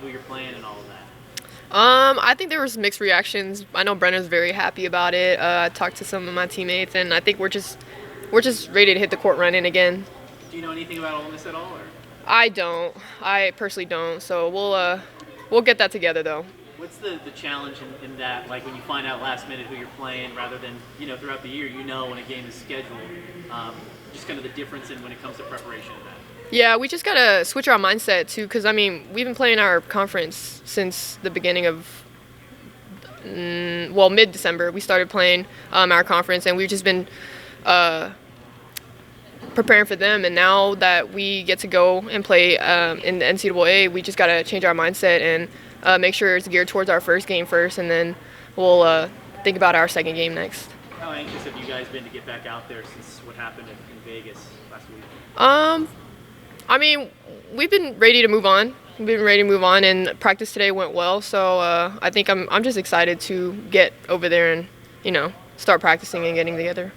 who you're playing and all of that? I think there was mixed reactions. I know Brenna's very happy about it. I talked to some of my teammates, and I think we're just ready to hit the court running again. Do you know anything about Ole Miss at all, or I don't. I personally don't. So we'll get that together though. what's the challenge in that? Like when you find out last minute who you're playing, rather than throughout the year, when a game is scheduled. Just kind of the difference in when it comes to preparation of that. Yeah, we just gotta switch our mindset too, because I mean we've been playing our conference since the beginning of mid-December. We started playing our conference, and we've just been uh, preparing for them. And now that we get to go and play in the NCAA, we just gotta change our mindset and make sure it's geared towards our first game first, and then we'll think about our second game next. How anxious have you guys been to get back out there since what happened in Vegas last week? Um, I mean, we've been ready to move on. We've been ready to move on, and practice today went well. So I think I'm just excited to get over there and start practicing and getting together.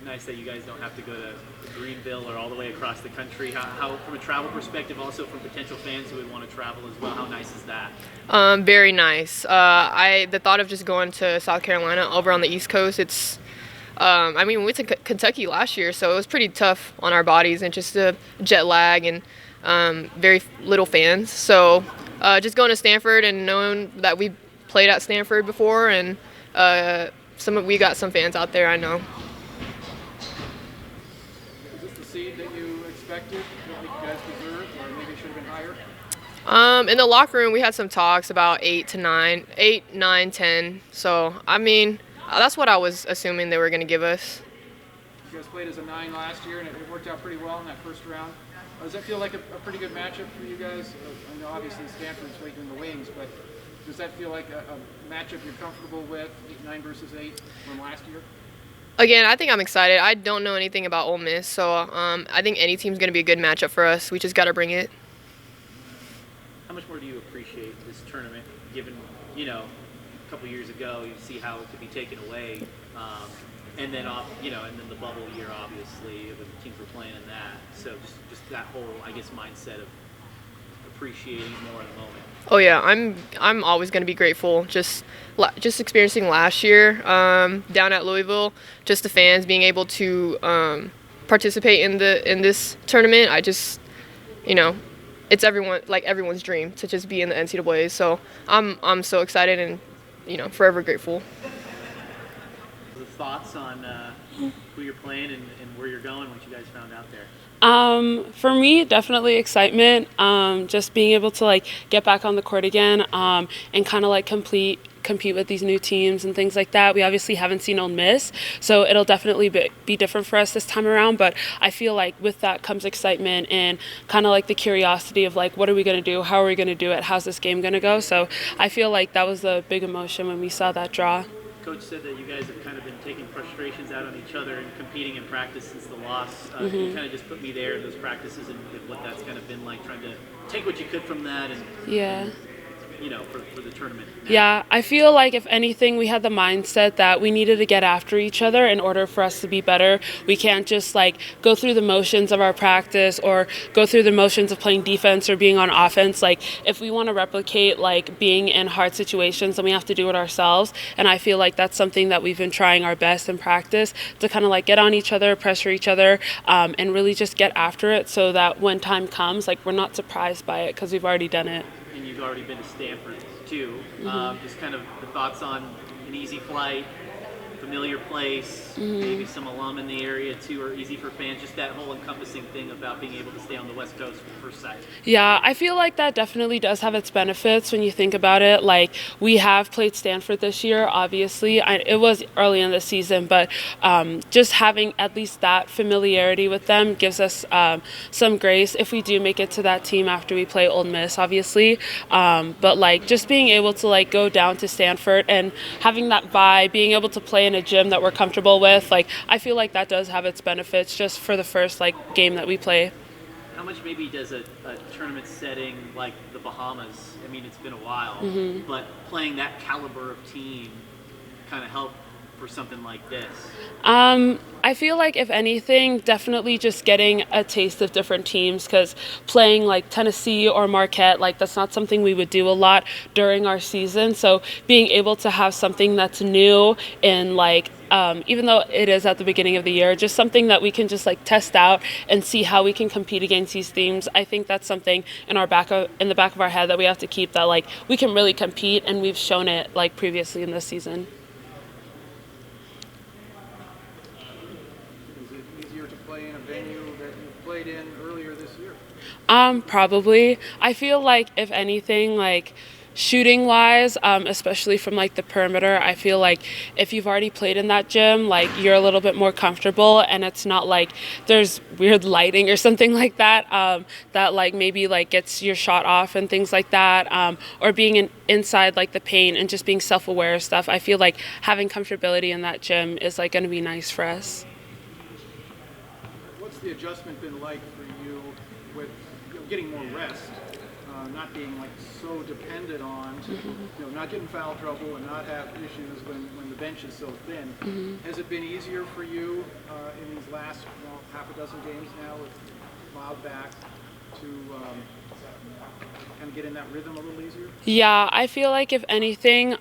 Nice that you guys don't have to go to Greenville or all the way across the country. How from a travel perspective, also from potential fans who would want to travel as well, how nice is that? Very nice. The thought of just going to South Carolina over on the East Coast, it's I mean, we went to Kentucky last year, so it was pretty tough on our bodies and just the jet lag and very little fans. So just going to Stanford and knowing that we played at Stanford before, and we got some fans out there, I know. Is this the seed that you expected? You don't think you guys deserved, or maybe should have been higher? In the locker room, we had some talks about 8 to 9, 8, 9, 10. So, I mean, that's what I was assuming they were going to give us. You guys played as a 9 last year, and it worked out pretty well in that first round. Does that feel like a pretty good matchup for you guys? I know obviously Stanford's waiting in the wings, but does that feel like a matchup you're comfortable with, 9 versus 8 from last year? Again, I think I'm excited. I don't know anything about Ole Miss, so I think any team's going to be a good matchup for us. We just got to bring it. How much more do you appreciate this tournament, given a couple years ago you see how it could be taken away, and then and then the bubble year, obviously the teams were playing in that. So just that whole mindset of appreciating more in the moment. Oh yeah, I'm always going to be grateful. Just experiencing last year down at Louisville, just the fans being able to participate in this tournament. It's everyone's dream to just be in the NCAA. So I'm so excited and forever grateful. The thoughts on who you're playing and where you're going once you guys found out there? For me, definitely excitement. Just being able to get back on the court again, and kind of compete with these new teams and things like that. We obviously haven't seen Ole Miss, so it'll definitely be different for us this time around. But I feel like with that comes excitement and kind of the curiosity of what are we going to do? How are we going to do it? How's this game going to go? So I feel like that was a big emotion when we saw that draw. Coach said that you guys have kind of been taking frustrations out on each other and competing in practice since the loss. Can you kind of just put me there in those practices and what that's kind of been like, trying to take what you could from that and yeah. For the tournament. Yeah, I feel like if anything, we had the mindset that we needed to get after each other in order for us to be better. We can't just go through the motions of our practice or go through the motions of playing defense or being on offense. If we want to replicate being in hard situations, then we have to do it ourselves. And I feel like that's something that we've been trying our best in practice to kind of get on each other, pressure each other, and really just get after it so that when time comes, we're not surprised by it because we've already done it. And you've already been to Stanford too. Mm-hmm. Just kind of the thoughts on an easy flight, familiar place, maybe some alum in the area too, or easy for fans, just that whole encompassing thing about being able to stay on the West Coast for the first second. Yeah, I feel like that definitely does have its benefits when you think about it. We have played Stanford this year, obviously. It was early in the season, but just having at least that familiarity with them gives us some grace if we do make it to that team after we play Ole Miss, obviously. But just being able to go down to Stanford and having that vibe, being able to play in a gym that we're comfortable with, I feel like that does have its benefits just for the first game that we play. How much maybe does a tournament setting like the Bahamas, I mean it's been a while, but playing that caliber of team kind of help for something like this? I feel like if anything, definitely just getting a taste of different teams, because playing like Tennessee or Marquette, like that's not something we would do a lot during our season. So being able to have something that's new and like even though it is at the beginning of the year, just something that we can just like test out and see how we can compete against these teams. I think that's something in the back of our head that we have to keep, that like we can really compete, and we've shown it like previously in this season. Is it easier to play in a venue that you played in earlier this year? Probably. I feel like if anything, like shooting wise, especially from like the perimeter, I feel like if you've already played in that gym, like you're a little bit more comfortable, and it's not like there's weird lighting or something like that, that like maybe like gets your shot off and things like that, or being inside like the paint and just being self-aware of stuff. I feel like having comfortability in that gym is like going to be nice for us. What's the adjustment been like for you with getting more rest, not being like so dependent on, not getting foul trouble and not have issues when the bench is so thin? Has it been easier for you in these last half a dozen games now with Cloud back to kind of get in that rhythm a little easier? Yeah, I feel like if anything,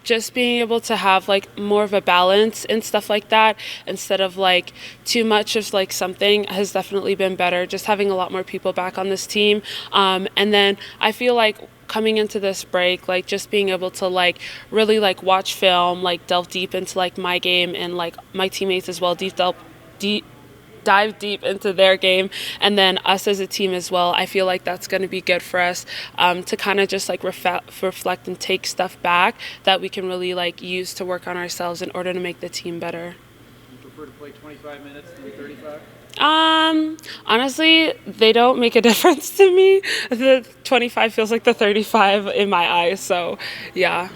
just being able to have like more of a balance and stuff like that, instead of like too much of like something, has definitely been better. Just having a lot more people back on this team. And then I feel like coming into this break, like just being able to like really like watch film, like delve deep into like my game and like my teammates as well, dive deep into their game, and then us as a team as well. I feel like that's going to be good for us, to kind of just like reflect and take stuff back that we can really like use to work on ourselves in order to make the team better. You prefer to play 25 minutes than 35? Honestly, they don't make a difference to me. The 25 feels like the 35 in my eyes, so yeah.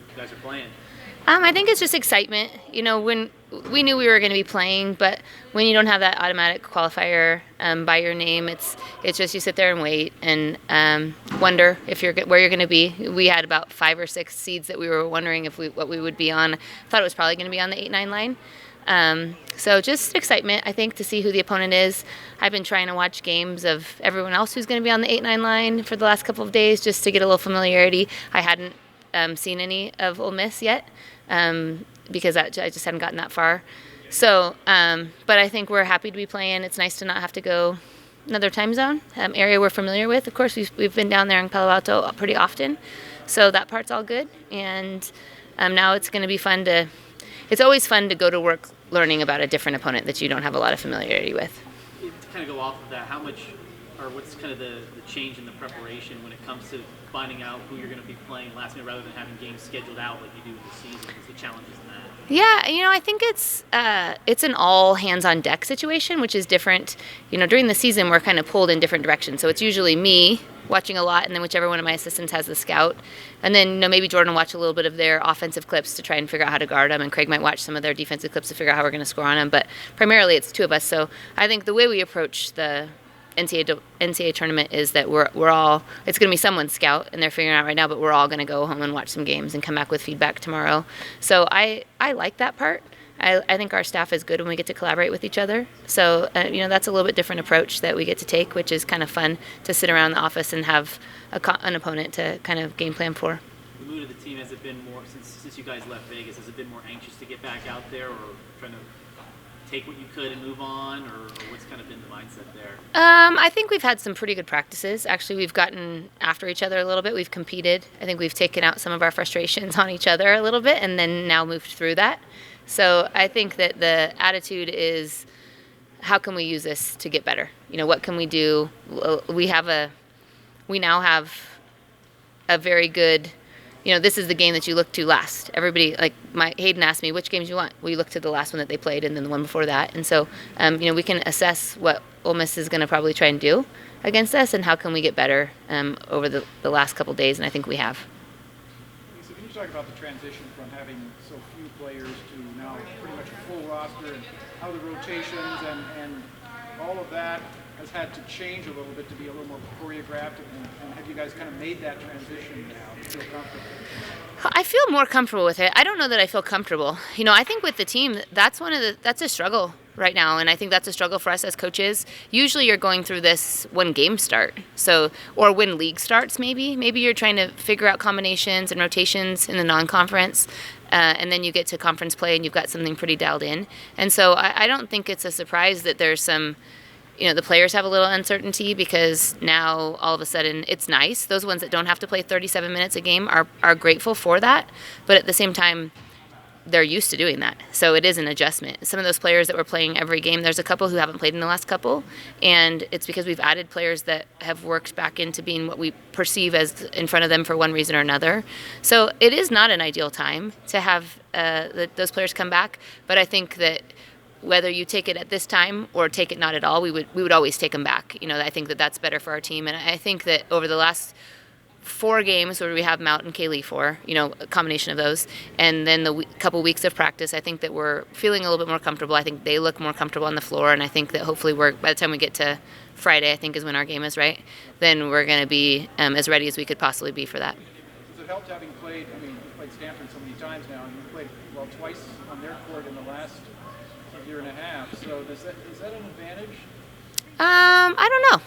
You guys are playing. I think it's just excitement. When we knew we were going to be playing, but when you don't have that automatic qualifier by your name, it's just you sit there and wait and wonder if where you're going to be. We had about 5 or 6 seeds that we were wondering what we would be on. Thought it was probably going to be on the 8-9 line. So just excitement, I think, to see who the opponent is. I've been trying to watch games of everyone else who's going to be on the 8-9 line for the last couple of days, just to get a little familiarity. I hadn't seen any of Ole Miss yet, because I just hadn't gotten that far. So, but I think we're happy to be playing. It's nice to not have to go another time zone, area we're familiar with. Of course, we've been down there in Palo Alto pretty often, so that part's all good. And now it's going to be fun it's always fun to go to work learning about a different opponent that you don't have a lot of familiarity with. To kind of go off of that, how much, or what's kind of the change in the preparation when it comes to finding out who you're going to be playing last minute rather than having games scheduled out like you do in the season? What's the challenges in that? Yeah, I think it's an all hands on deck situation, which is different. During the season we're kind of pulled in different directions. So it's usually me watching a lot, and then whichever one of my assistants has the scout. And then, maybe Jordan will watch a little bit of their offensive clips to try and figure out how to guard them, and Craig might watch some of their defensive clips to figure out how we're going to score on them. But primarily it's 2 of us. So I think the way we approach the NCAA tournament is that we're all, it's going to be someone's scout, and they're figuring it out right now, but we're all going to go home and watch some games and come back with feedback tomorrow. So I like that part. I think our staff is good when we get to collaborate with each other. So, that's a little bit different approach that we get to take, which is kind of fun to sit around the office and have an opponent to kind of game plan for. The mood of the team, has it been more, since you guys left Vegas, has it been more anxious to get back out there, or trying to take what you could and move on, or what's kind of been the mindset there? I think we've had some pretty good practices. Actually, we've gotten after each other a little bit. We've competed. I think we've taken out some of our frustrations on each other a little bit, and then now moved through that. So I think that the attitude is, how can we use this to get better? What can we do? We now have a very good, this is the game that you look to last. Everybody, like Hayden asked me, which games you want? Well, you look to the last one that they played and then the one before that. And so, we can assess what Ole Miss is going to probably try and do against us, and how can we get better over the last couple days, and I think we have. So can you talk about the transition from having so few players to now pretty much a full roster, and how the rotations and all of that has had to change a little bit to be a little more choreographed, and have you guys kind of made that transition now to feel comfortable? I feel more comfortable with it. I don't know that I feel comfortable. I think with the team, that's a struggle right now, and I think that's a struggle for us as coaches. Usually you're going through this when games start, or when league starts maybe. Maybe you're trying to figure out combinations and rotations in the non-conference, and then you get to conference play and you've got something pretty dialed in. And so I don't think it's a surprise that there's some, the players have a little uncertainty because now all of a sudden it's nice. Those ones that don't have to play 37 minutes a game are grateful for that, but at the same time, they're used to doing that. So it is an adjustment. Some of those players that were playing every game, there's a couple who haven't played in the last couple, and it's because we've added players that have worked back into being what we perceive as in front of them for one reason or another. So it is not an ideal time to have those players come back, but I think that whether you take it at this time or take it not at all, we would always take them back. I think that that's better for our team, and I think that over the last 4 games where we have Mount and Kaylee for, a combination of those, and then the couple weeks of practice, I think that we're feeling a little bit more comfortable. I think they look more comfortable on the floor, and I think that hopefully by the time we get to Friday, I think is when our game is, right? Then we're going to be as ready as we could possibly be for that. Does it help having played, you've played Stanford so many times now, and you've played, twice on their court in the last year and a half, so is that an advantage? I don't know.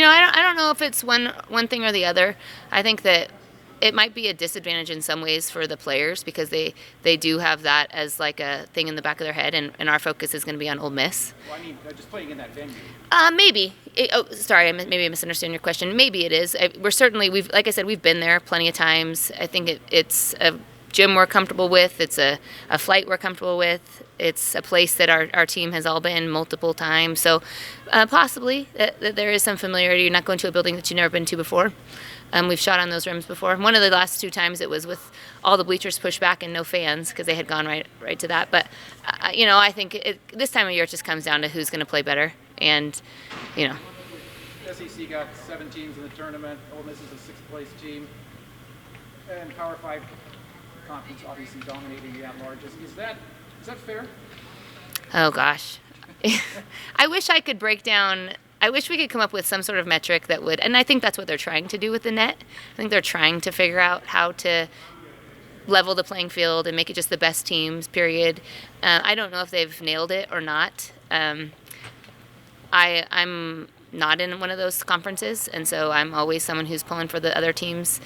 I don't know if it's one thing or the other. I think that it might be a disadvantage in some ways for the players because they do have that as like a thing in the back of their head, and our focus is going to be on Ole Miss. Well, just playing in that venue. Maybe. Maybe I misunderstand your question. Maybe it is. Like I said, we've been there plenty of times. I think it's a gym we're comfortable with. It's a flight we're comfortable with. It's a place that our team has all been multiple times. So possibly that there is some familiarity. You're not going to a building that you've never been to before. We've shot on those rims before. One of the last 2 times it was with all the bleachers pushed back and no fans because they had gone right to that. But, I think this time of year it just comes down to who's going to play better. And, SEC got 7 teams in the tournament. Ole Miss is a 6th place team. And Power 5 conference obviously dominating the at-larges. Is that fair? Oh, gosh. I wish I could I wish we could come up with some sort of metric that would, and I think that's what they're trying to do with the net. I think they're trying to figure out how to level the playing field and make it just the best teams, period. I don't know if they've nailed it or not. I'm not in one of those conferences, and so I'm always someone who's pulling for the other teams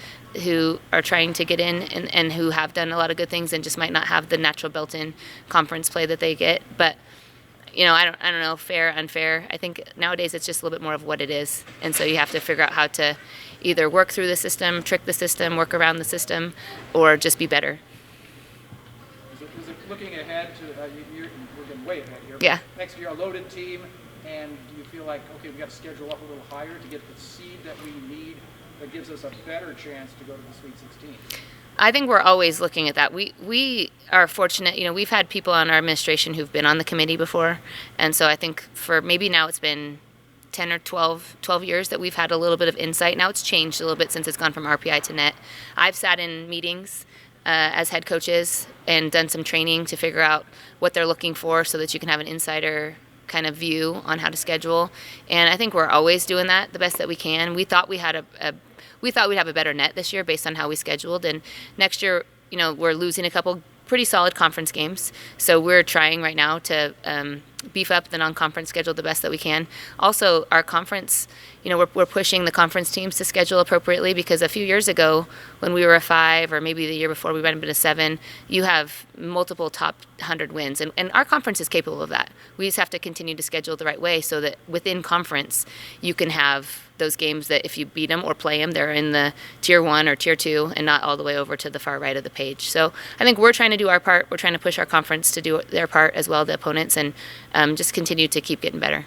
who are trying to get in and who have done a lot of good things and just might not have the natural built-in conference play that they get. But I don't know, fair, unfair. I think nowadays it's just a little bit more of what it is, and so you have to figure out how to either work through the system, trick the system, work around the system, or just be better. Is it looking ahead to we're getting way ahead here. Yeah. Next year, a loaded team, and do you feel like, okay, we got to schedule up a little higher to get the seed that we need that gives us a better chance to go to the Sweet 16? I think we're always looking at that. We are fortunate, we've had people on our administration who've been on the committee before, and so I think for maybe now it's been 10 or 12 years that we've had a little bit of insight. Now it's changed a little bit since it's gone from RPI to net. I've sat in meetings as head coaches and done some training to figure out what they're looking for so that you can have an insider kind of view on how to schedule. And I think we're always doing that the best that we can. We thought we'd have a better net this year based on how we scheduled. And next year, we're losing a couple pretty solid conference games. So we're trying right now to beef up the non-conference schedule the best that we can. Also, our conference, we're pushing the conference teams to schedule appropriately because a few years ago when we were a 5 or maybe the year before we might have been a 7, you have multiple top 100 wins. And our conference is capable of that. We just have to continue to schedule the right way so that within conference you can have those games that if you beat them or play them, they're in the tier 1 or tier 2 and not all the way over to the far right of the page. So I think we're trying to do our part. We're trying to push our conference to do their part as well, the opponents, and just continue to keep getting better.